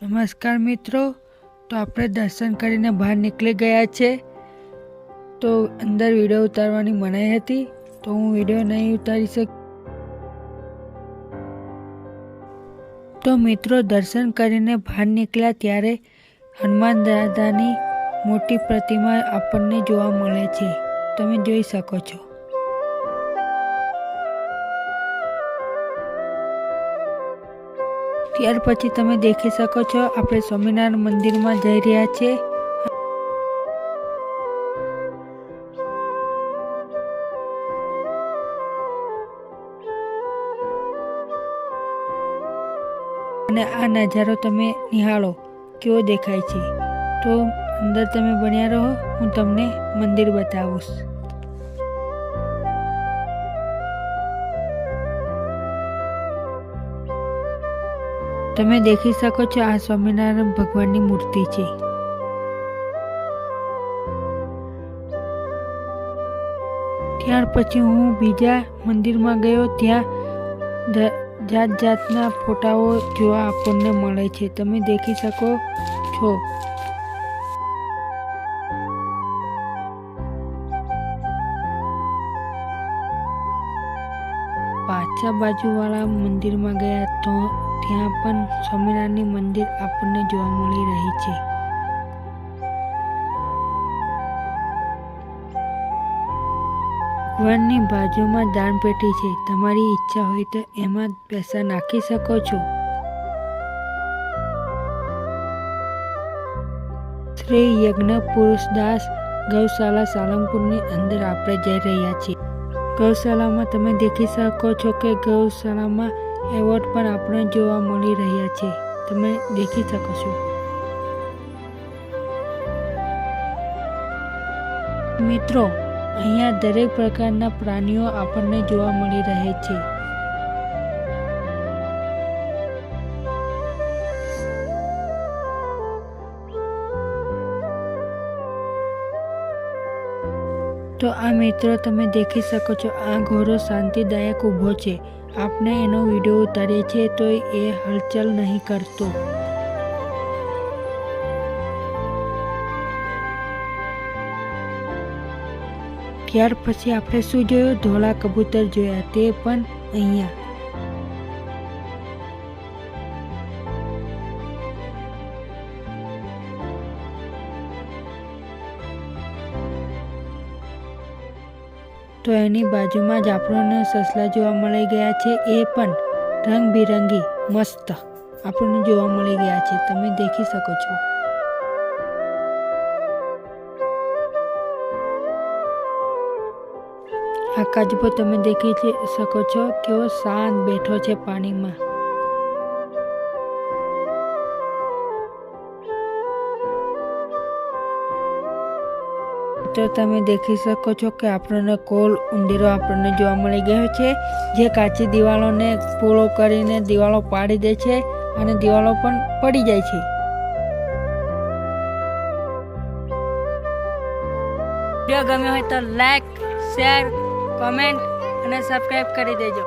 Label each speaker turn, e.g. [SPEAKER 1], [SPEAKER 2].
[SPEAKER 1] નમસ્કાર મિત્રો, તો આપણે દર્શન કરીને બહાર નીકળી ગયા છે. તો અંદર વિડીયો ઉતારવાની મનાઈ હતી, તો હું વિડીયો નહીં ઉતારી શકી. તો મિત્રો, દર્શન કરીને બહાર નીકળ્યા ત્યારે હનુમાન દાદાની મોટી પ્રતિમા આપણને જોવા મળે છે. તમે જોઈ શકો છો. ત્યાર પછી તમે દેખી શકો છો આપણે સ્વામિનારાયણ મંદિરમાં જઈ રહ્યા છીએ. અને આ નજારો તમે નિહાળો કેવો દેખાય છે. તો અંદર તમે બન્યા રહો, હું તમને મંદિર બતાવીશ. તમે દેખી શકો છો આ સ્વામિનારાયણ ભગવાનની મૂર્તિ છે. ત્યાર પછી હું બીજા મંદિરમાં ગયો. ત્યાં જાત જાતના ફોટાઓ જોવા આપણને મળે છે. તમે દેખી શકો છો. પાછા બાજુવાળા મંદિરમાં ગયા તો ત્યાં પણ સ્વામિનારાયણની મંદિર આપણને જોવા મળી રહી છે. ભગવાનની બાજુમાં દાનપેટી છે. તમારી ઈચ્છા હોય તો એમાં પૈસા નાખી શકો છો. શ્રી યજ્ઞ પુરુષદાસ ગૌશાળા સાળંગપુરની અંદર આપણે જઈ રહ્યા છીએ. ગૌશાળામાં તમે દેખી શકો છો કે ગૌશાળામાં એવોર્ડ પણ આપણે જોવા મળી રહ્યા છે. તમે દેખી શકો છો. મિત્રો, અહીંયા દરેક પ્રકારના પ્રાણીઓ આપણને જોવા મળી રહે છે. તો આ મિત્રો તમે દેખી શકો છો, આ ઘોડો શાંતિદાયક ઊભો છે. આપણે એનો વિડીયો ઉતારીએ છીએ તો એ હલચલ નહીં કરતો. ત્યાર પછી આપણે શું જોયું? ધોળા કબૂતર જોયા, તે પણ અહીંયા. તો એની બાજુમાં જ આપણને સસલા જોવા મળી ગયા છે. એ પણ રંગબેરંગી મસ્ત આપણને જોવા મળી ગયા છે. તમે દેખી શકો છો. આ કાચબો તમે દેખી શકો છો કેવો શાંત બેઠો છે પાણીમાં. તો તમે દેખી શકો છો કે આપણને કોલ ઉંદીરો આપણને જોવા મળી ગયો છે, જે કાચી દિવાલોને પૂળો કરીને દિવાલો પાડી દે છે અને દિવાલો પણ પડી જાય છે. વિડીયો ગમ્યો હોય તો લાઈક, શેર, કોમેન્ટ અને સબસ્ક્રાઈબ કરી દેજો.